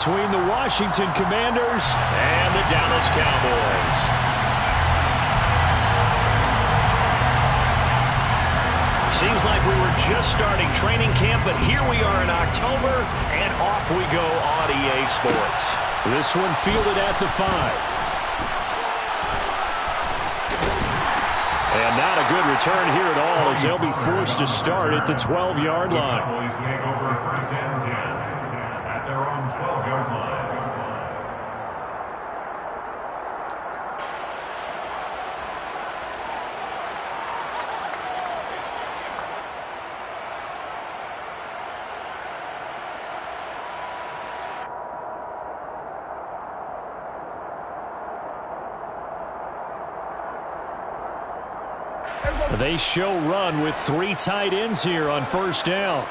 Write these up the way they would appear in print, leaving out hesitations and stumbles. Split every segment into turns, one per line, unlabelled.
Between the Washington Commanders and the Dallas Cowboys. Seems like we were just starting training camp, but here we are in October, and off we go on EA Sports. This one fielded at the 5. And not a good return here at all, as they'll be forced to start at the 12-yard line.
Cowboys take over first and 10 at their own 12-yard line.
They show run with 3 tight ends here on first down.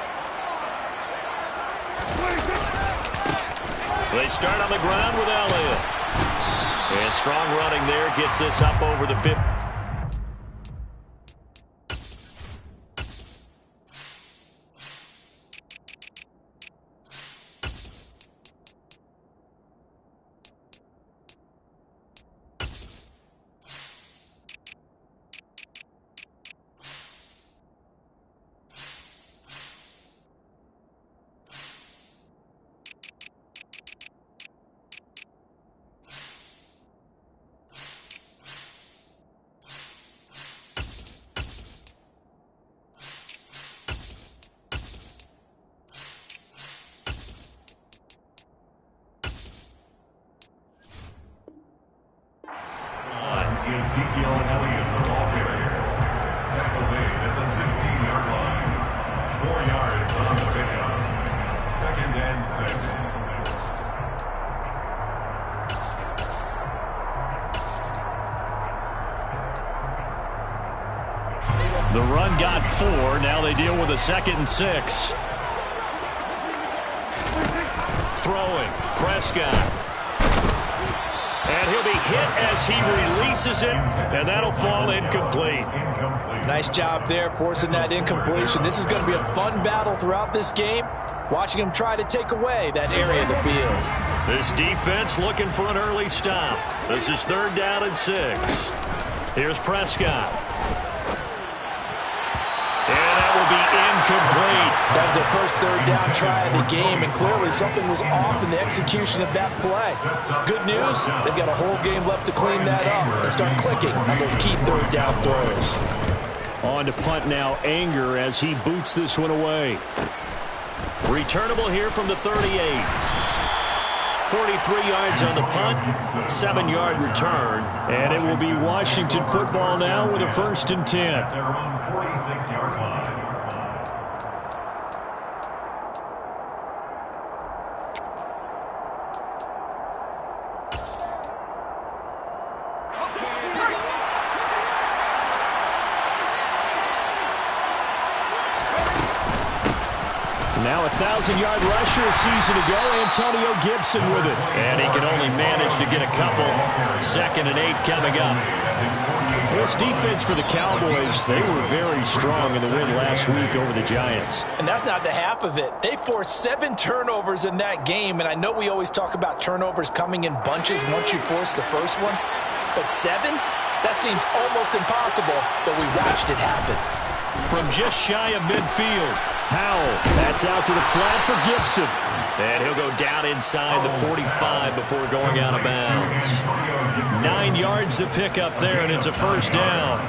They start on the ground with Elliott. And strong running there gets this up over the 50.
Ezekiel and Elliott, the ball carrier. Tackle made at the 16-yard line. 4 yards on the pickup. 2nd and 6.
The run got 4. Now they deal with a 2nd and 6. Throwing. Prescott. And he'll be hit as he releases it, and that'll fall incomplete.
Nice job there forcing that incompletion. This is going to be a fun battle throughout this game, watching him try to take away that area of the field.
This defense looking for an early stop. This is 3rd down and 6. Here's Prescott. And that will be incomplete.
That was their first 3rd down try of the game, and clearly something was off in the execution of that play. Good news, they've got a whole game left to clean that up and start clicking on those key 3rd down throws.
On to punt now, Anger, as he boots this one away. Returnable here from the 38. 43 yards on the punt, 7-yard return, and it will be Washington football now with a 1st and 10.
Their own 46-yard line.
Now a 1,000-yard rusher a season ago, Antonio Gibson with it. And he can only manage to get a couple. 2nd and 8 coming up. This defense for the Cowboys, they were very strong in the win last week over the Giants.
And that's not the half of it. They forced 7 turnovers in that game, and I know we always talk about turnovers coming in bunches once you force the first one. But 7? That seems almost impossible, but we watched it happen.
From just shy of midfield, Powell, that's out to the flat for Gibson. And he'll go down inside the 45 before going out of bounds. 9 yards to pick up there, and it's a 1st down.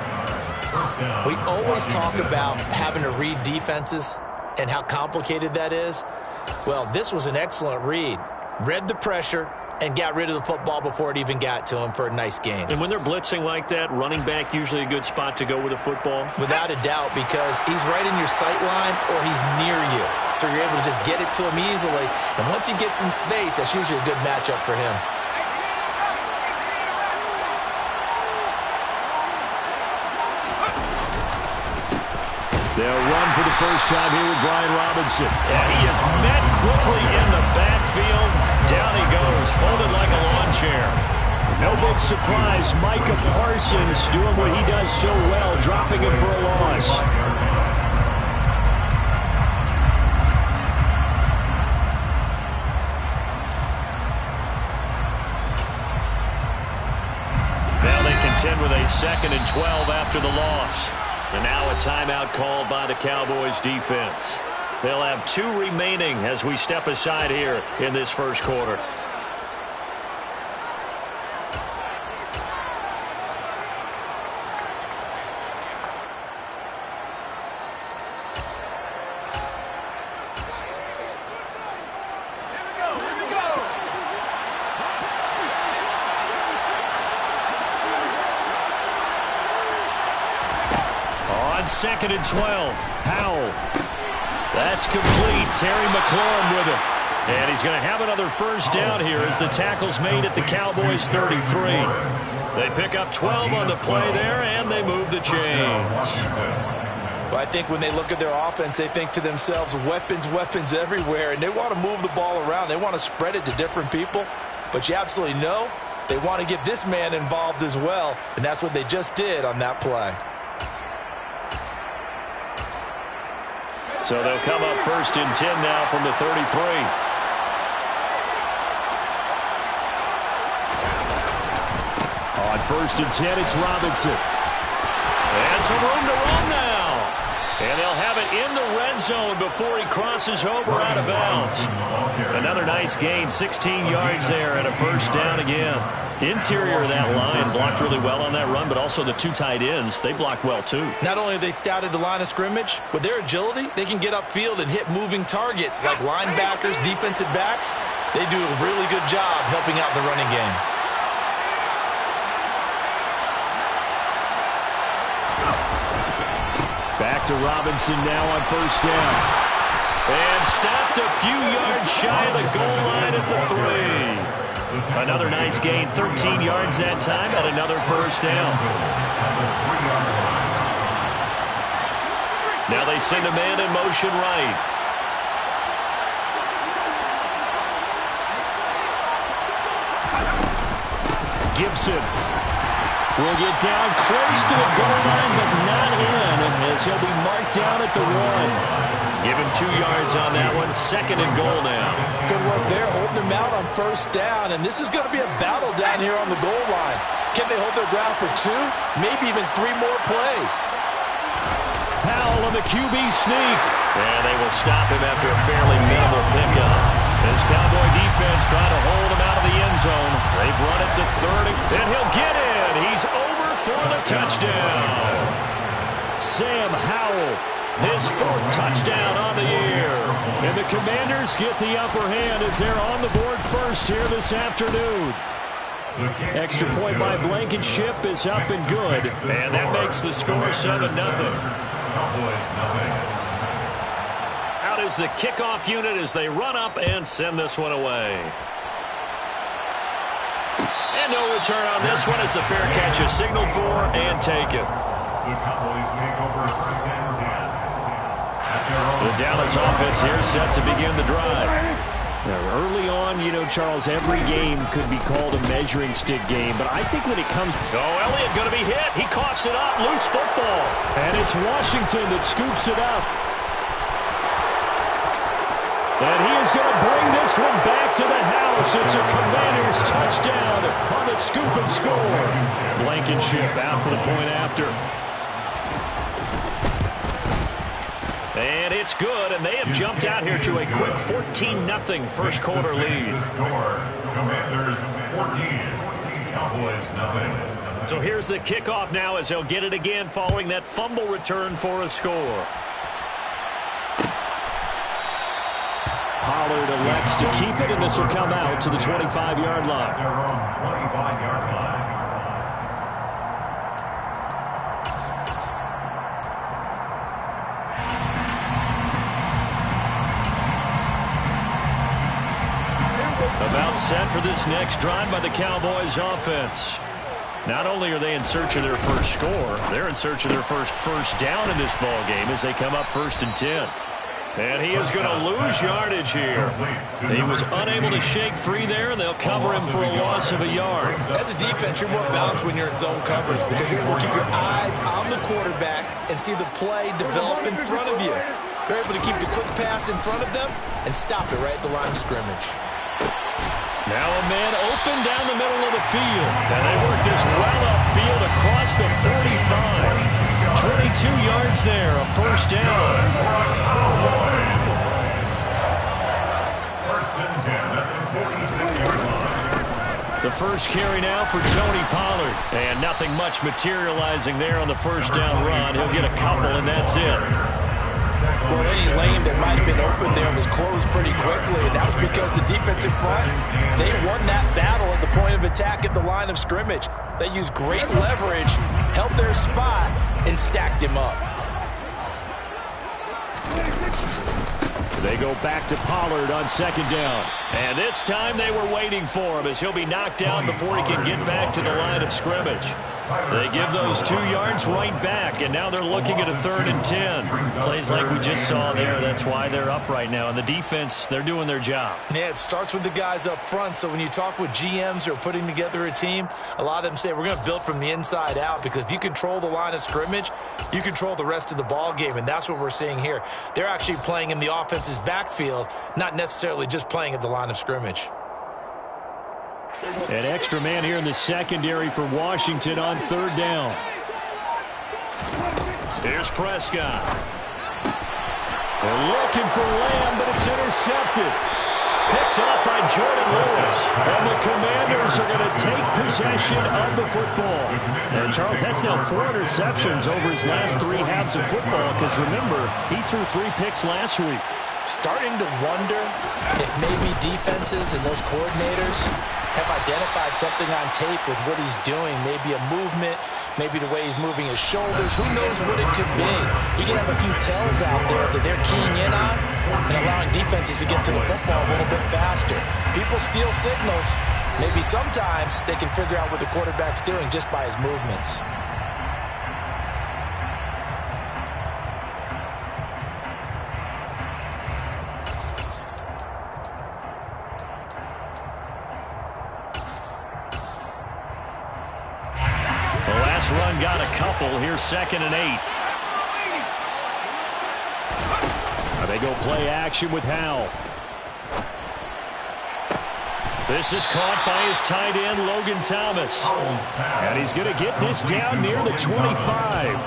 We always talk about having to read defenses and how complicated that is. Well, this was an excellent read. Read the pressure and got rid of the football before it even got to him for a nice gain.
And when they're blitzing like that, running back usually a good spot to go with a football?
Without a doubt, because he's right in your sight line or he's near you. So you're able to just get it to him easily. And once he gets in space, that's usually a good matchup for him.
They'll run for the first time here with Brian Robinson. And he is met quickly in the backfield. Down he goes, folded like a lawn chair. No big surprise, Micah Parsons doing what he does so well, dropping him for a loss. checked in with a 2nd and 12 after the loss. And now a timeout called by the Cowboys defense. They'll have 2 remaining as we step aside here in this first quarter. On 2nd and 12, Howell. That's complete. Terry McLaurin with it. And he's going to have another first down here as the tackle's made at the Cowboys 33. They pick up 12 on the play there, and they move the chains.
Well, I think when they look at their offense, they think to themselves, weapons, weapons everywhere, and they want to move the ball around. They want to spread it to different people. But you absolutely know they want to get this man involved as well, and that's what they just did on that play.
So they'll come up 1st and 10 now from the 33. On 1st and 10, it's Robinson. And some room to run now. And they'll have it in the red zone before he crosses over out of bounds. Another nice gain, 16 yards there, and a first down again. Interior of that line blocked really well on that run, but also the 2 tight ends, they blocked well too.
Not only have they scouted the line of scrimmage, with their agility, they can get upfield and hit moving targets like linebackers, defensive backs. They do a really good job helping out the running game.
Back to Robinson now on first down. And stopped a few yards shy of the goal line at the 3. Another nice gain, 13 yards that time, and another first down. Now they send a man in motion right. Gibson will get down close to the goal line, but not in, as he'll be marked down at the 1. Give him 2 yards on that one. 2nd and goal now.
Good work there, holding him out on first down, and this is going to be a battle down here on the goal line. Can they hold their ground for 2, maybe even 3 more plays?
Howell on the QB sneak. And they will stop him after a fairly minimal pickup. This Cowboy defense trying to hold him out of the end zone. They've run it to 30, and he'll get in. He's over for the touchdown. Sam Howell, his 4th touchdown on the year. And the Commanders get the upper hand as they're on the board first here this afternoon. Extra point by Blankenship is up and good. And that makes the score 7-0. Out is the kickoff unit as they run up and send this one away. And no return on this one as the fair catch is signaled for and taken.
The Cowboys take over 1st and 10.
The Dallas offense here set to begin the drive. Now, early on, you know, Charles, every game could be called a measuring stick game, but I think when it comes... Oh, Elliott going to be hit. He coughs it up. Loose football. And it's Washington that scoops it up. And he is going to bring this one back to the house. It's a Commanders touchdown on the scoop and score. Blankenship out for the point after. And it's good, and they have jumped out here to a quick 14-0 first quarter lead.
Commanders 14, Cowboys nothing.
So here's the kickoff now as they'll get it again following that fumble return for a score. Pollard elects to keep it, and this will come out to the 25-yard line.
Their own 25-yard line.
About set for this next drive by the Cowboys offense. Not only are they in search of their first score, they're in search of their first down in this ball game as they come up 1st and 10. And he is going to lose yardage here. He was unable to shake free there, and they'll cover him for a loss of a yard.
As a defense, you're more balanced when you're in zone coverage because you're able to keep your eyes on the quarterback and see the play develop in front of you. They're able to keep the quick pass in front of them and stop it right at the line of scrimmage.
Now a man open down the middle of the field. And they work this well up field across the 45. 22 yards there, a first down.
First and 10 at the 46-yard line.
The first carry now for Tony Pollard. And nothing much materializing there on the first down run. He'll get a couple, and that's it.
Well, any lane that might have been open there was closed pretty quickly, and that was because the defensive front, they won that battle at the point of attack at the line of scrimmage. They used great leverage, held their spot, and stacked him up.
They go back to Pollard on second down. And this time they were waiting for him as he'll be knocked down before he can get back to the line of scrimmage. They give those 2 yards right back, and now they're looking at a 3rd and 10. Plays like we just saw there. That's why they're up right now. And the defense, they're doing their job.
Yeah, it starts with the guys up front. So when you talk with GMs who are putting together a team, a lot of them say we're going to build from the inside out, because if you control the line of scrimmage, you control the rest of the ball game, and that's what we're seeing here. They're actually playing in the offense's backfield, not necessarily just playing at the line of scrimmage.
An extra man here in the secondary for Washington on 3rd down. Here's Prescott. They're looking for Lamb, but it's intercepted. Picked off by Jordan Lewis. And the Commanders are going to take possession of the football. And, Charles, that's now 4 interceptions over his last 3 halves of football, because, remember, he threw 3 picks last week.
Starting to wonder if maybe defenses and those coordinators have identified something on tape with what he's doing. Maybe a movement, maybe the way he's moving his shoulders. Who knows what it could be? He can have a few tells out there that they're keying in on and allowing defenses to get to the football a little bit faster. People steal signals. Maybe sometimes they can figure out what the quarterback's doing just by his movements.
Run got a couple. Here's 2nd and 8. They go play action with Howell. This is caught by his tight end, Logan Thomas. And he's going to get this down near the 25.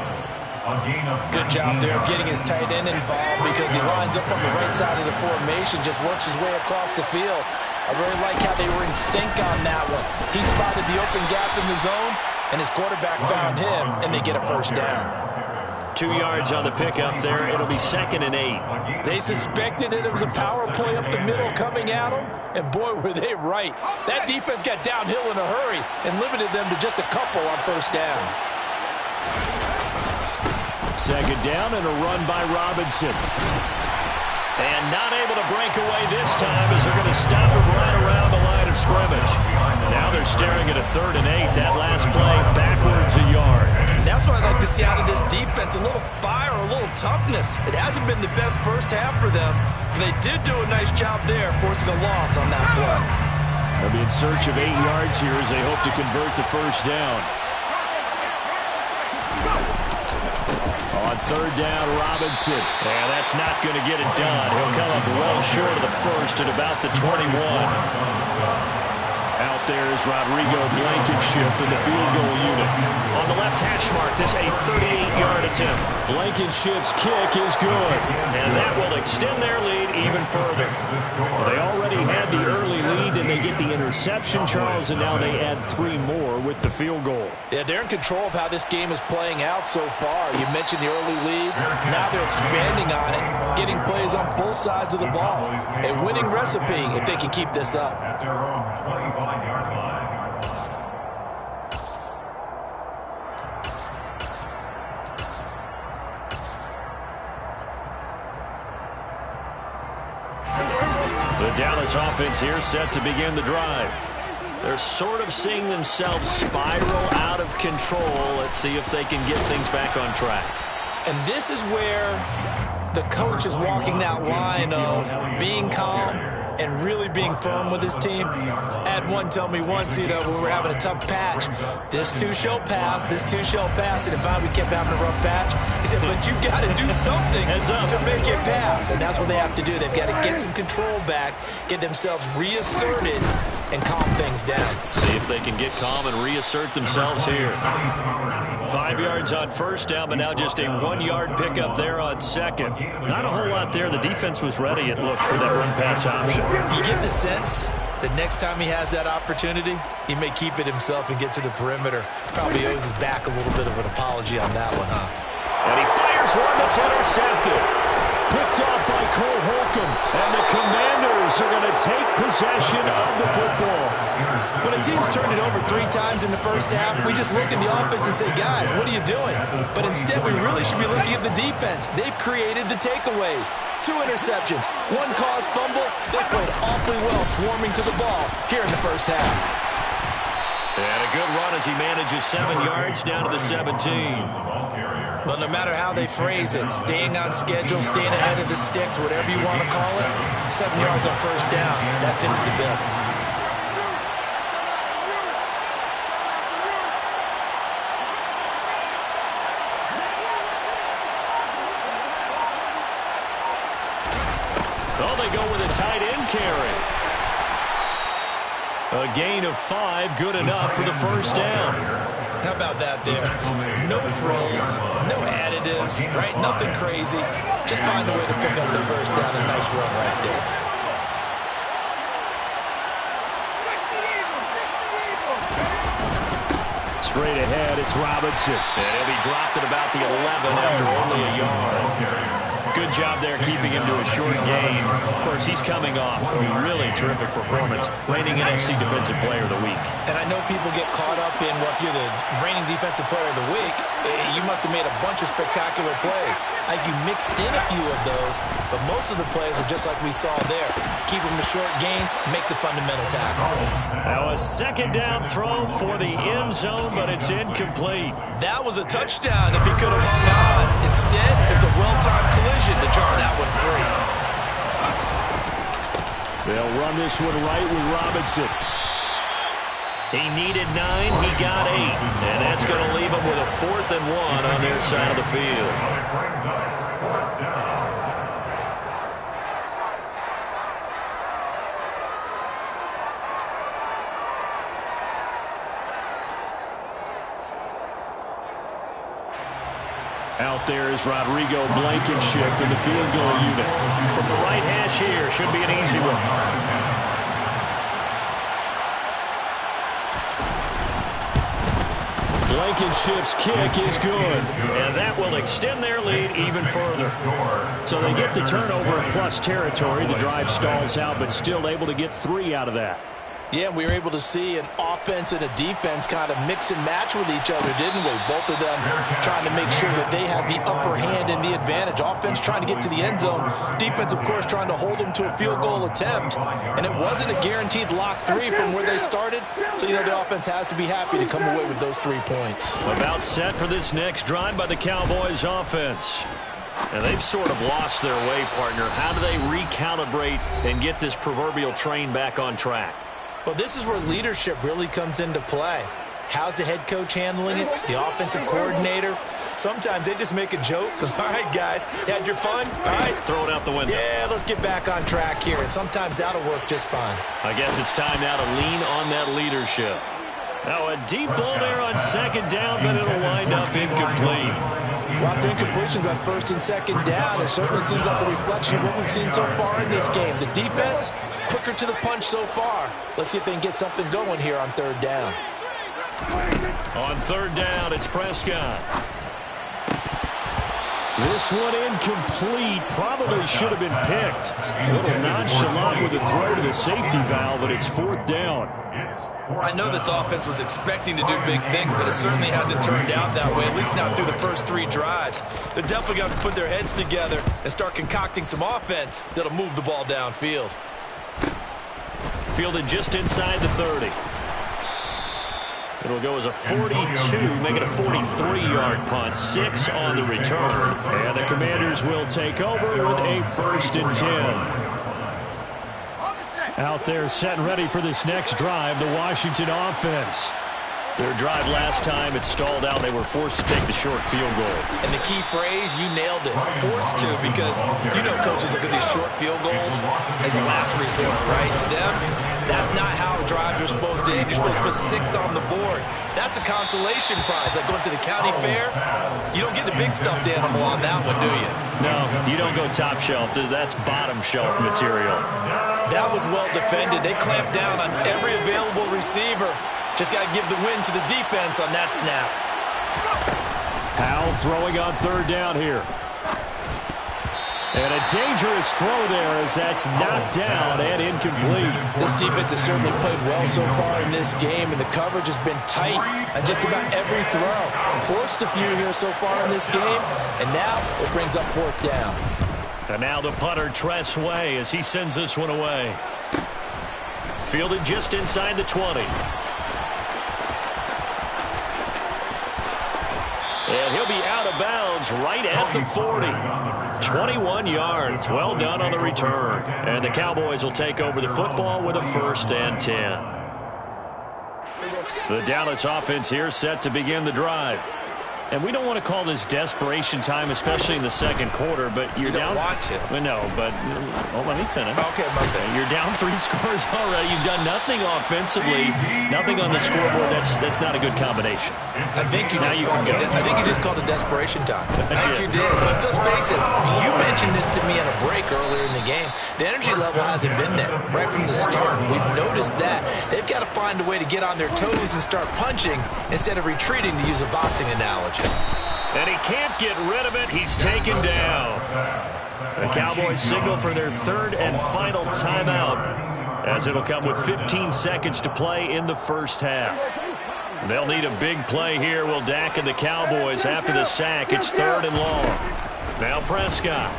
Good job there of getting his tight end involved, because he lines up on the right side of the formation, just works his way across the field. I really like how they were in sync on that one. He spotted the open gap in the zone, and his quarterback found him, and they get a first down.
2 yards on the pickup there. It'll be 2nd and 8.
They suspected it was a power play up the middle coming at them, and boy, were they right. That defense got downhill in a hurry and limited them to just a couple on first down.
2nd down and a run by Robinson. And not able to break away this time, as they're going to stop him right around the line of scrimmage. Now they're staring at a 3rd and 8. That last play backwards a yard.
And that's what I like to see out of this defense, a little fire, a little toughness. It hasn't been the best first half for them, but they did do a nice job there, forcing a loss on that play.
They'll be in search of 8 yards here as they hope to convert the first down. On 3rd down, Robinson. And that's not going to get it done. He'll come up well short of the first at about the 21. Out there is Rodrigo Blankenship in the field goal unit. On the left hash mark, this a 38-yard attempt. Blankenship's kick is good. And that will extend their lead even further. They already had the early lead, and they get the interception, Charles, and now they add 3 more with the field goal.
Yeah, they're in control of how this game is playing out so far. You mentioned the early lead. Now they're expanding on it, getting plays on both sides of the ball. A winning recipe if they can keep this up.
At their own 25-yard line.
The Dallas offense here set to begin the drive. They're sort of seeing themselves spiral out of control. Let's see if they can get things back on track.
And this is where the coach is walking that line of being calm and really being firm with his team. Had one tell me once, when we were having a tough patch, this too shall pass, this too shall pass. And if we kept having a rough patch, he said, but you got to do something to make it pass. And that's what they have to do. They've got to get some control back, get themselves reasserted, and calm things down.
See See if they can get calm and reassert themselves here. 5 yards on first down, but now just a 1-yard pickup there on second. Not a whole lot there. The defense was ready, it looked, for that run-pass option.
You get the sense that next time he has that opportunity, he may keep it himself and get to the perimeter. Probably owes his back a little bit of an apology on that one, huh?
And he fires one that's intercepted. Picked off by Cole Holcomb, and the Commanders are going to take possession of the football.
When a team's turned it over 3 times in the first half, we just look at the offense and say, guys, what are you doing? But instead, we really should be looking at the defense. They've created the takeaways. 2 interceptions, 1 caused fumble. They played awfully well swarming to the ball here in the first half.
And a good run as he manages 7 yards down to the 17.
Well, no matter how they phrase it, staying on schedule, staying ahead of the sticks, whatever you want to call it, 7 yards on first down, that fits the bill.
Oh, they go with a tight end carry. A gain of 5, good enough for the first down.
How about that there? No frills, no additives, right? Nothing crazy. Just find a way to pick up the first down. A nice run right there.
Straight ahead, it's Robinson. And he'll be dropped at about the 11 after only a yard. Good job there keeping him to a short gain. Of course, he's coming off a really terrific performance, reigning NFC Defensive Player of the Week.
And I know people get caught up in, well, if you're the reigning Defensive Player of the Week, you must have made a bunch of spectacular plays. I think you mixed in a few of those, but most of the plays are just like we saw there. Keep them to short gains, make the fundamental tackle.
Now a second down throw for the end zone, but it's incomplete.
That was a touchdown if he could have hung on. Instead, it's a well-timed collision to jar that one free.
They'll run this one right with Robinson. He needed 9, he got 8. And that's going to leave him with a 4th and 1 on their side of the field. Out there is Rodrigo Blankenship in the field goal unit. From the right hash here, should be an easy one. Blankenship's kick is good, and that will extend their lead even further. So they get the turnover in plus territory. The drive stalls out, but still able to get 3 out of that.
Yeah, we were able to see an offense and a defense kind of mix and match with each other, didn't we? Both of them trying to make sure that they have the upper hand and the advantage. Offense trying to get to the end zone. Defense, of course, trying to hold them to a field goal attempt. And it wasn't a guaranteed lock 3 from where they started. So, you know, the offense has to be happy to come away with those 3 points.
About set for this next drive by the Cowboys offense. And they've sort of lost their way, partner. How do they recalibrate and get this proverbial train back on track?
Well, this is where leadership really comes into play. How's the head coach handling it? The offensive coordinator? Sometimes they just make a joke. All right, guys, had your fun? All right.
Throw it out the window.
Yeah, let's get back on track here. And sometimes that'll work just fine.
I guess it's time now to lean on that leadership. Now a deep ball there on second down, but it'll wind up incomplete.
Well, after incompletions on first and second down, it certainly seems like a reflection of what we've seen so far in this game. The defense, quicker to the punch so far. Let's see if they can get something going here on third down.
On third down, it's Prescott. This one incomplete. Probably should have been picked. A little nonchalant with a throw to the safety valve, but it's fourth down.
I know this offense was expecting to do big things, but it certainly hasn't turned out that way, at least not through the first 3 drives. They're definitely going to put their heads together and start concocting some offense that'll move the ball downfield.
Fielded just inside the 30. It'll go as a 42, make it a 43-yard punt, 6 on the return. And the Commanders will take over with a 1st and 10. Out there set and ready for this next drive, the Washington offense. Their drive last time, it stalled out. They were forced to take the short field goal.
And the key phrase, you nailed it, forced to, because you know coaches look at these short field goals as a last resort, right? To them, that's not how drives are supposed to end. You're supposed to put 6 on the board. That's a consolation prize. Like going to the county fair, you don't get the big stuffed animal on that one, do you?
No, you don't go top shelf. That's bottom shelf material.
That was well defended. They clamped down on every available receiver. Just got to give the win to the defense on that snap.
Howell throwing on third down here. And a dangerous throw there as that's knocked down and incomplete.
This defense has certainly played well so far in this game, and the coverage has been tight on just about every throw. Forced a few here so far in this game, and now it brings up fourth down.
And now the punter, Tress Way, as he sends this one away. Fielded just inside the 20. And he'll be out of bounds right at the 40. 21 yards. Well done on the return. And the Cowboys will take over the football with a 1st and 10. The Dallas offense here set to begin the drive. And we don't want to call this desperation time, especially in the second quarter, but you're down.
You don't want to.
Well, no, but let me finish.
Okay, my bad.
You're down 3 scores already. You've done nothing offensively, nothing on the scoreboard. That's not a good combination.
I think you just called it desperation time. I think you did. But let's face it, you mentioned this to me on a break earlier in the game. The energy level hasn't been there right from the start. We've noticed that. They've got to find a way to get on their toes and start punching instead of retreating, to use a boxing analogy.
And he can't get rid of it. He's taken down. The Cowboys signal for their 3rd and final timeout, as it'll come with 15 seconds to play in the first half. They'll need a big play here, will Dak and the Cowboys after the sack. It's 3rd and long. Now Prescott.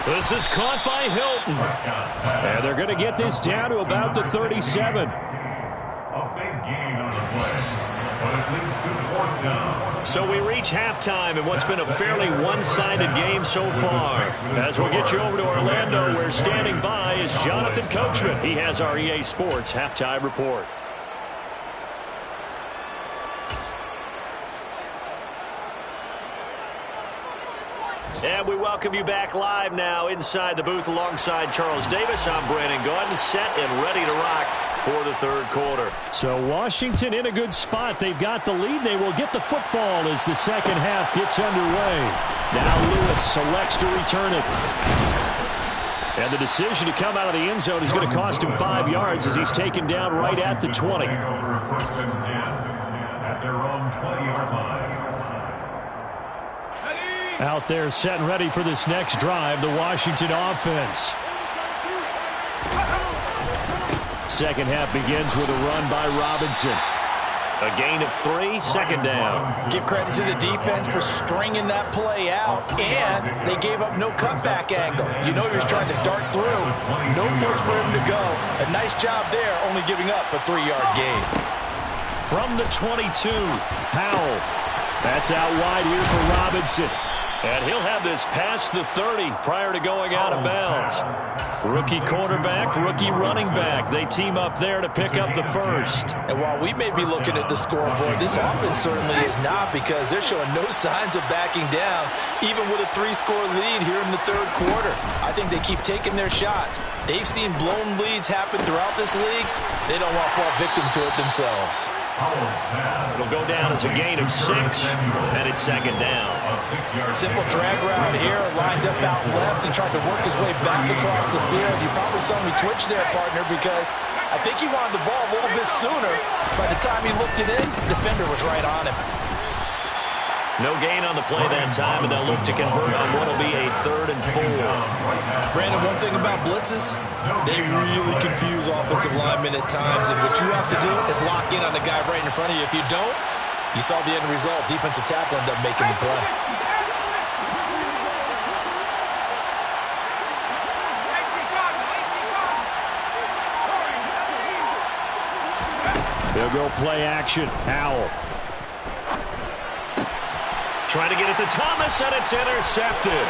This is caught by Hilton. And they're going to get this down to about the 37. So we reach halftime in what's been a fairly one-sided game so far. As we'll get you over to Orlando, where standing by is Jonathan Coachman. He has our EA Sports halftime report. And we welcome you back live now inside the booth alongside Charles Davis. I'm Brandon Gaudin, set and ready to rock for the 3rd quarter. So Washington in a good spot. They've got the lead. They will get the football as the second half gets underway. Now Lewis selects to return it. And the decision to come out of the end zone is going to cost him 5 yards as he's taken down right at the 20.
At their own 20-yard line.
Out there set and ready for this next drive, the Washington offense. Second half begins with a run by Robinson. A gain of 3, second down.
Give credit to the defense for stringing that play out, and they gave up no cutback angle. You know he was trying to dart through. No place for him to go. A nice job there, only giving up a 3-yard gain.
From the 22, Howell. That's out wide here for Robinson. And he'll have this past the 30 prior to going out of bounds. Rookie quarterback, rookie running back. They team up there to pick up the first.
And while we may be looking at the scoreboard, this offense certainly is not, because they're showing no signs of backing down, even with a 3-score lead here in the 3rd quarter. I think they keep taking their shots. They've seen blown leads happen throughout this league. They don't want to fall victim to it themselves.
It'll go down as a gain of 6, and it's second down.
Simple drag route here, lined up out left and tried to work his way back across the field. You probably saw me twitch there, partner, because I think he wanted the ball a little bit sooner. By the time he looked it in, the defender was right on him.
No gain on the play that time, and they'll look to convert on what will be a 3rd and 4.
Brandon, one thing about blitzes, they really confuse offensive linemen at times, and what you have to do is lock in on the guy right in front of you. If you don't, you saw the end result. Defensive tackle ended up making the play.
They'll go play action. Howell. Trying to get it to Thomas, and it's intercepted.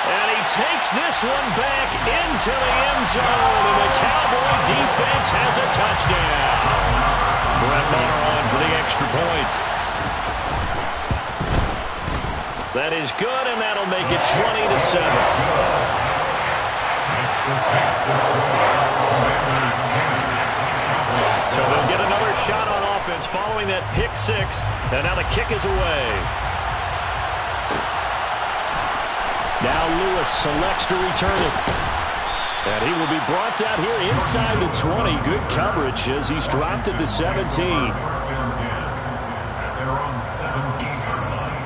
And he takes this one back into the end zone, and the Cowboy defense has a touchdown. Brett Maher on for the extra point. That is good, and that'll make it 20-7. So they'll get another shot on offense following that pick six, and now the kick is away. Now Lewis selects to return it. And he will be brought down here inside the 20. Good coverage as he's dropped at the 17.
First and 10 at their own 17-yard line.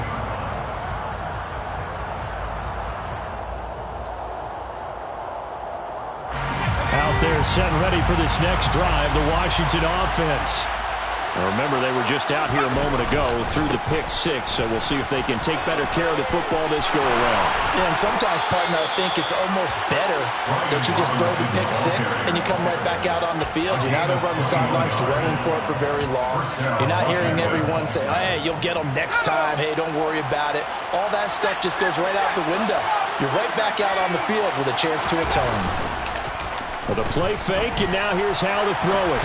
Out there set and ready for this next drive, the Washington offense. Now remember, they were just out here a moment ago through the pick six, so we'll see if they can take better care of the football this go-around.
Yeah, and sometimes, partner, I think it's almost better that you just throw the pick six and you come right back out on the field. You're not over on the sidelines dwelling for it for very long. You're not hearing everyone say, hey, you'll get them next time. Hey, don't worry about it. All that stuff just goes right out the window. You're right back out on the field with a chance to atone.
Well, the play fake, and now here's how to throw it.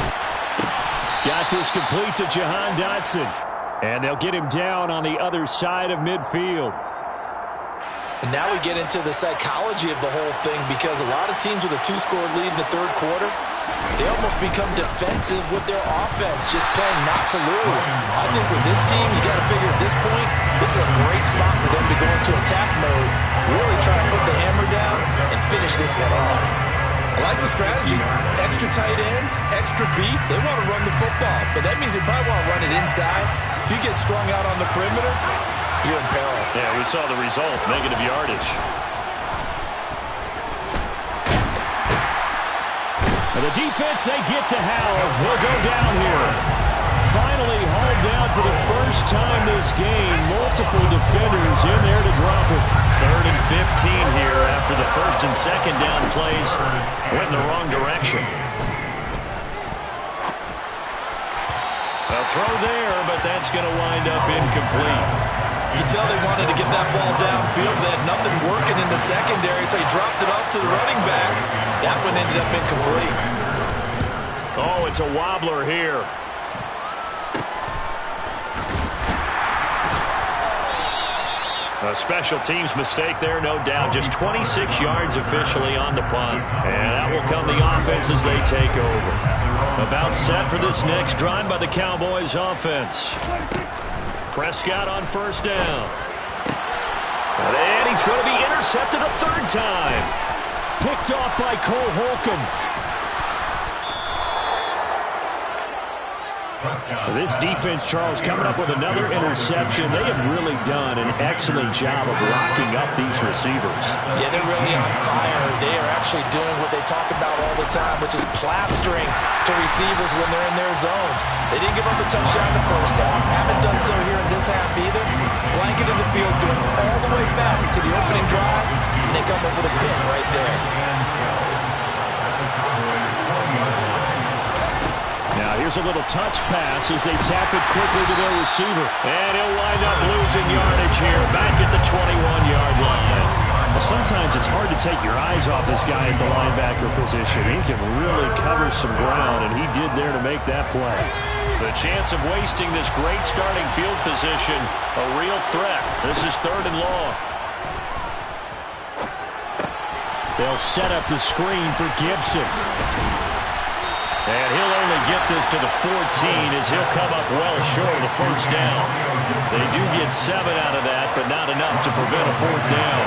Got this complete to Jahan Dotson. And they'll get him down on the other side of midfield.
And now we get into the psychology of the whole thing, because a lot of teams with a two-score lead in the third quarter, they almost become defensive with their offense, just playing not to lose. I think with this team, you got to figure at this point, this is a great spot for them to go into attack mode, really try to put the hammer down and finish this one off. I like the strategy. Extra tight ends, extra beef. They want to run the football, but that means they probably want to run it inside. If you get strung out on the perimeter, you're in peril.
Yeah, we saw the result, negative yardage. And the defense, they get to Howell. Will go down here. Finally hauled down for the first time this game. Multiple defenders in there to drop it. 3rd and 15 here after the first and second down plays went in the wrong direction. A throw there, but that's going to wind up incomplete.
You can tell they wanted to get that ball downfield. They had nothing working in the secondary, so he dropped it off to the running back. That one ended up incomplete.
Oh, it's a wobbler here. A special teams mistake there, no doubt. Just 26 yards officially on the punt. And that will come the offense as they take over. About set for this next drive by the Cowboys offense. Prescott on first down. And he's going to be intercepted a third time. Picked off by Cole Holcomb. This defense, Charles, coming up with another interception. They have really done an excellent job of locking up these receivers.
Yeah, they're really on fire. They are actually doing what they talk about all the time, which is plastering to receivers when they're in their zones. They didn't give up a touchdown in the first half. Haven't done so here in this half either. Blanketed the field, going all the way back to the opening drive, and they come up with a pick right there.
Now here's a little touch pass as they tap it quickly to their receiver. And he'll wind up losing yardage here back at the 21-yard line. Well, sometimes it's hard to take your eyes off this guy at the linebacker position. He can really cover some ground, and he did there to make that play. The chance of wasting this great starting field position, a real threat. This is 3rd and long. They'll set up the screen for Gibson. And he'll only get this to the 14 as he'll come up well short of the first down. They do get 7 out of that, but not enough to prevent a 4th down.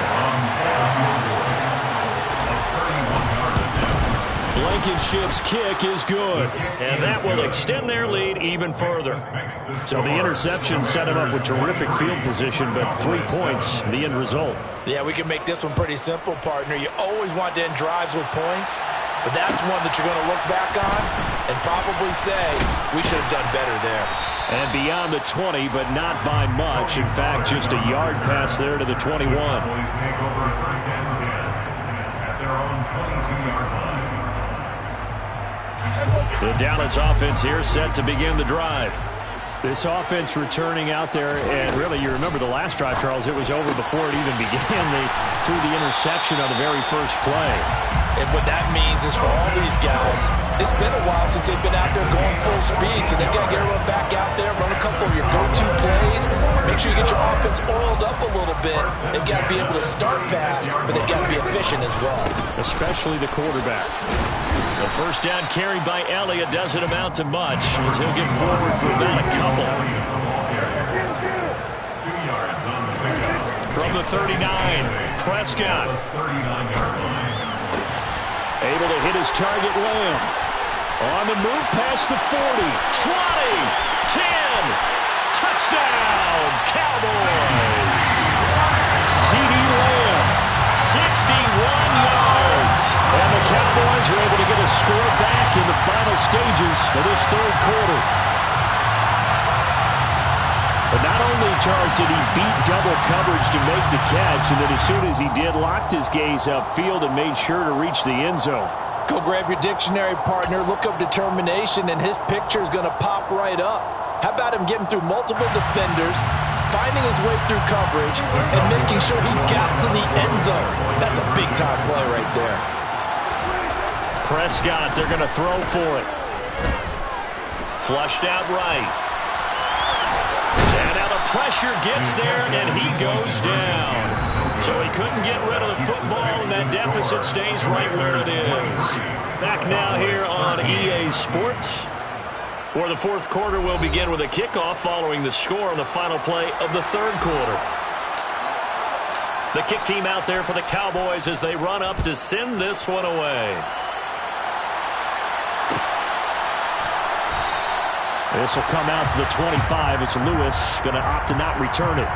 Blankenship's kick is good, and that will extend their lead even further. So the interception set him up with terrific field position, but 3 points, the end result.
Yeah, we can make this one pretty simple, partner. You always want to end drives with points, but that's one that you're going to look back on and probably say, we should have done better there.
And beyond the 20, but not by much. In fact, just a yard pass there to the 21.
Boys take over 1st and 10 at their own 22-yard line.
The Dallas offense here set to begin the drive. This offense returning out there, and really, you remember the last drive, Charles, it was over before it even began. They threw the interception on the very first play.
And what that means is for all these guys, it's been a while since they've been out there going full speed, so they've got to get everyone back out there, run a couple of your go-to plays, make sure you get your offense oiled up a little bit. They've got to be able to start fast, but they've got to be efficient as well.
Especially the quarterback. The first down carried by Elliott doesn't amount to much, as he'll get forward for about a couple.
2 yards on the pickup.
From the 39, Prescott.
39-yard line.
Able to hit his target, Lamb. On the move past the 40. 20, 10, touchdown, Cowboys. CeeDee Lamb, 61 yards. And the Cowboys are able to get a score back in the final stages of this third quarter. But not only, Charles, did he beat double coverage to make the catch, and then as soon as he did, locked his gaze upfield and made sure to reach the end zone.
Go grab your dictionary, partner, look up determination, and his picture is going to pop right up. How about him getting through multiple defenders, finding his way through coverage, and making sure he got to the end zone? That's a big-time play right there.
Prescott, they're going to throw for it. Flushed out right. And now the pressure gets there, and he goes down. So he couldn't get rid of the football, and that deficit stays right where it is. Back now here on EA Sports, where the fourth quarter will begin with a kickoff following the score on the final play of the third quarter. The kick team out there for the Cowboys as they run up to send this one away. This will come out to the 25 as Lewis going to opt to not return it.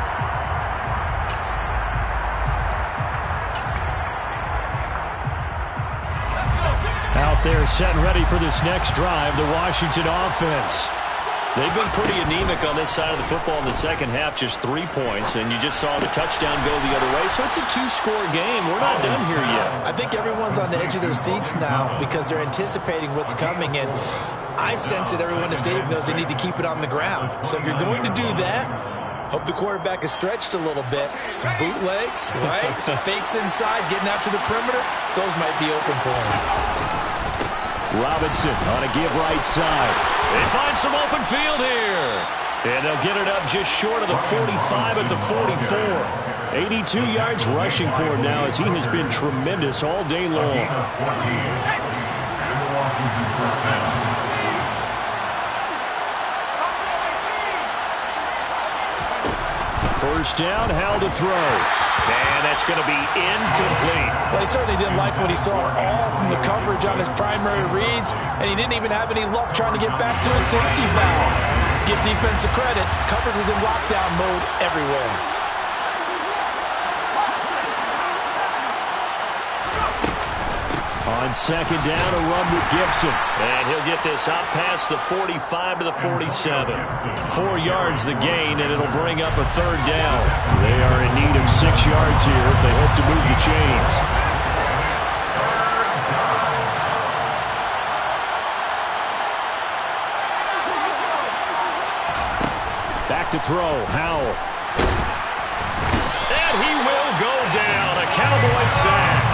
Out there set and ready for this next drive, the Washington offense. They've been pretty anemic on this side of the football in the second half, just 3 points, and you just saw the touchdown go the other way. So it's a two-score game. We're not done here yet.
I think everyone's on the edge of their seats now because they're anticipating what's coming, and I sense that everyone in the stadium knows they need to keep it on the ground. So if you're going to do that, hope the quarterback is stretched a little bit. Some bootlegs, right? Some fakes inside, getting out to the perimeter. Those might be open for him.
Robinson on a give right side. They find some open field here. And they'll get it up just short of the 45 at the 44. 82 yards rushing for him now as he has been tremendous all day long.
And the Washington first down.
First down, how to throw. And that's going to be incomplete.
Well, he certainly didn't like what he saw all from the coverage on his primary reads, and he didn't even have any luck trying to get back to a safety valve. Give defense a credit. Coverage was in lockdown mode everywhere.
On second down, a run with Gibson. And he'll get this out past the 45 to the 47. 4 yards the gain, and it'll bring up a third down. They are in need of 6 yards here if they hope to move the chains. Back to throw, Howell. And he will go down. A Cowboy sack.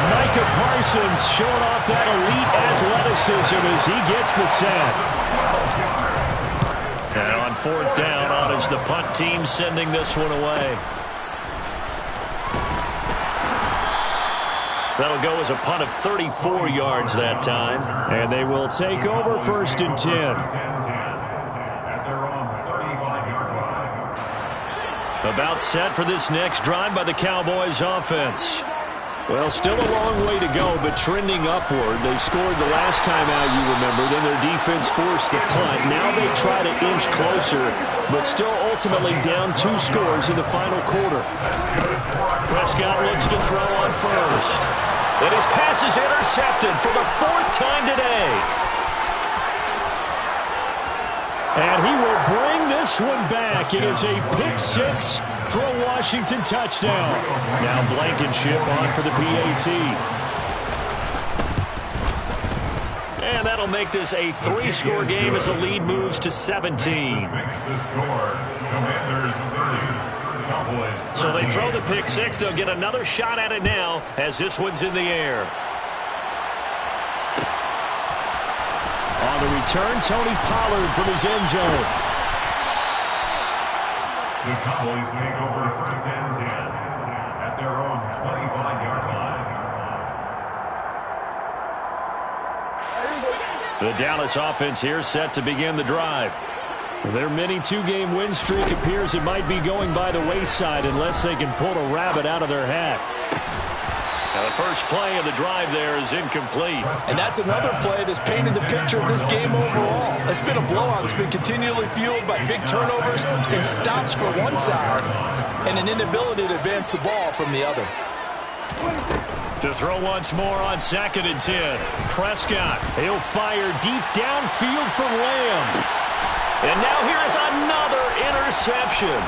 Micah Parsons showing off that elite athleticism as he gets the sack. And on fourth down, on is the punt team sending this one away. That'll go as a punt of 34 yards that time. And they will take over first and 10.
At their own 35-yard line.
About set for this next drive by the Cowboys offense. Well, still a long way to go, but trending upward. They scored the last time out, you remember. Then their defense forced the punt. Now they try to inch closer, but still ultimately down 2 scores in the final quarter. Prescott looks to throw on first. And his pass is intercepted for the 4th time today. And he will bring this one back. It is a pick 6 for a Washington touchdown. Now Blankenship on for the PAT. And And that'll make this a 3-score game as the lead moves to 17.
Makes the score. Commanders 30. Cowboys 13.
So they throw the pick six. They'll get another shot at it now as this one's in the air. On the return, Tony Pollard from his end zone.
The Cowboys take over first and 10 at their own 25-yard line.
The Dallas offense here set to begin the drive. Their mini 2-game win streak appears it might be going by the wayside unless they can pull a rabbit out of their hat. Now the first play of the drive there is incomplete.
And that's another play that's painted the picture of this game overall. It's been a blowout. It's been continually fueled by big turnovers and stops for one side and an inability to advance the ball from the other.
To throw once more on 2nd and 10. Prescott, he'll fire deep downfield for Lamb. And now here's another interception.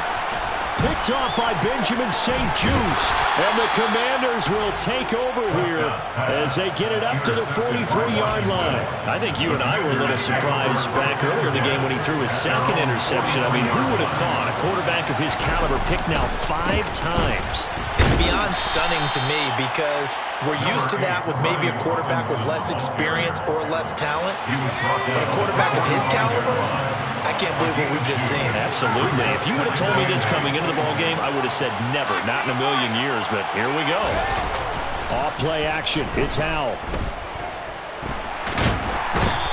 Picked off by Benjamin St. Juste. And the Commanders will take over here as they get it up to the 43-yard line. I think you and I were a little surprised back earlier in the game when he threw his 2nd interception. I mean, who would have thought a quarterback of his caliber picked now 5 times?
It's beyond stunning to me because we're used to that with maybe a quarterback with less experience or less talent. But a quarterback of his caliber, I can't believe what we've just seen.
Absolutely. If you would have told me this coming into the ball game, I would have said never, not in a million years. But here we go. Off-play action. It's Howell.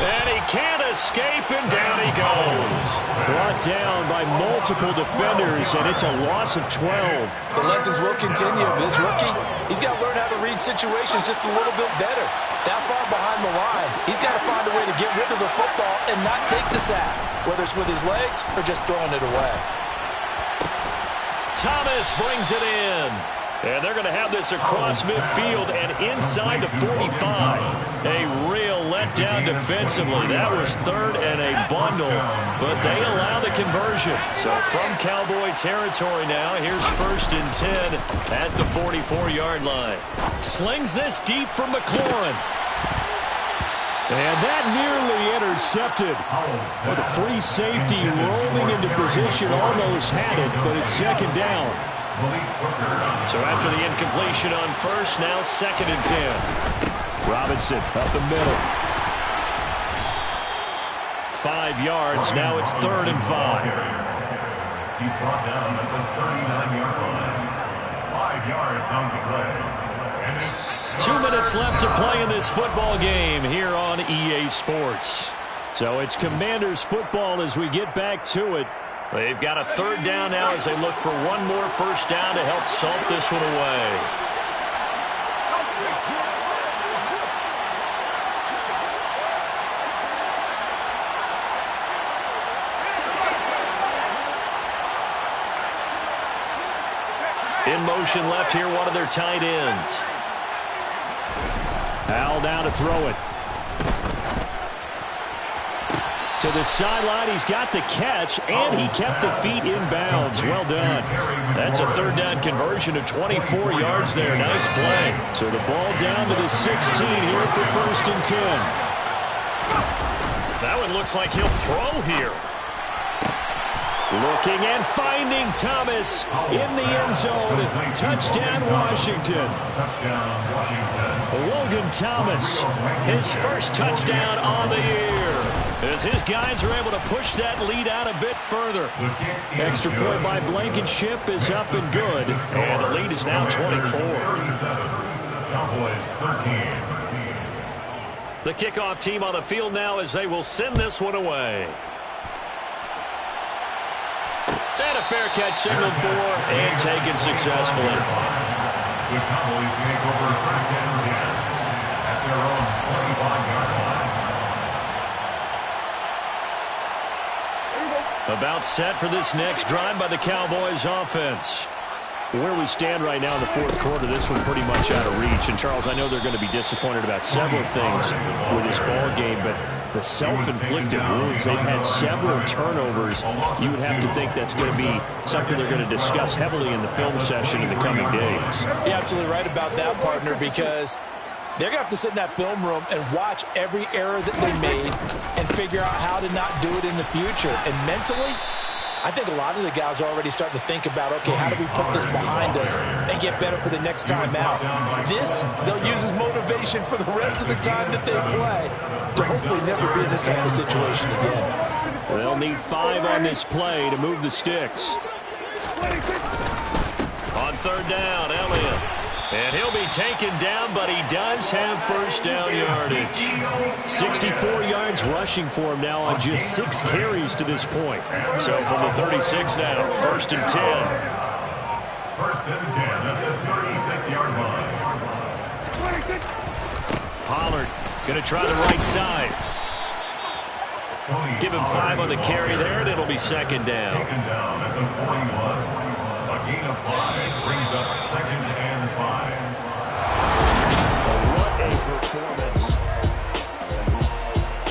And he can't escape, and down he goes. Brought down by multiple defenders, and it's a loss of 12.
The lessons will continue. This rookie, he's got to learn how to read situations just a little bit better. That far behind the line, he's got to find a way to get rid of the football and not take the sack, whether it's with his legs or just throwing it away.
Thomas brings it in. And they're going to have this across midfield and inside the 45. A real letdown defensively. That was 3rd and a bundle, but they allow the conversion. So from Cowboy territory now, here's 1st and 10 at the 44-yard line. Slings this deep from McLaurin. And that nearly intercepted. With a free safety rolling into position, almost had it, but it's 2nd down. So after the incompletion on 1st, now 2nd and 10. Robinson up the middle. 5 yards, now it's 3rd and 5.
He's brought down at the 39-yard line. 5 yards on the play. And it's
2 minutes left to play in this football game here on EA Sports. So it's Commanders football as we get back to it. They've got a 3rd down now as they look for one more 1st down to help salt this one away. In motion left here, one of their tight ends. Al down to throw it. To the sideline, he's got the catch, and he kept the feet in bounds. Well done. That's a 3rd down conversion of 24 yards there. Nice play. So the ball down to the 16 here for 1st and 10. That one looks like he'll throw here. Looking and finding Thomas in the end zone. Touchdown, Washington.
touchdown, Washington.
Logan Thomas, his 1st touchdown on the year. As his guys are able to push that lead out a bit further. Extra point by Blankenship is up and good. And the lead is now 24.
Cowboys 13.
The kickoff team on the field now as they will send this one away. And a fair catch signaled for and taken successfully.
The Cowboys take over 1st and 10 at their own 25-yard line.
About set for this next drive by the Cowboys offense. Where we stand right now in the 4th quarter, this one pretty much out of reach. And, Charles, I know they're going to be disappointed about several things with this ball game, but the self-inflicted wounds, they've had several turnovers. You would have to think that's going to be something they're going to discuss heavily in the film session in the coming days.
You're absolutely right about that, partner, because They're going to have to sit in that film room and watch every error that they made and figure out how to not do it in the future. And mentally, I think a lot of the guys are already starting to think about, okay, how do we put this behind us and get better for the next time out? This, they'll use as motivation for the rest of the time that they play to hopefully never be in this type of situation again.
They'll need 5 on this play to move the sticks. On third down, Elliott. And he'll be taken down, but he does have first down yardage. 64 yards rushing for him now on just 6 carries to this point. So from the 36 now, first and 10.
First and 10 at the 36-yard line.
Pollard going to try the right side. Give him 5 on the carry there, and it'll be second down.
Taken down at the 41.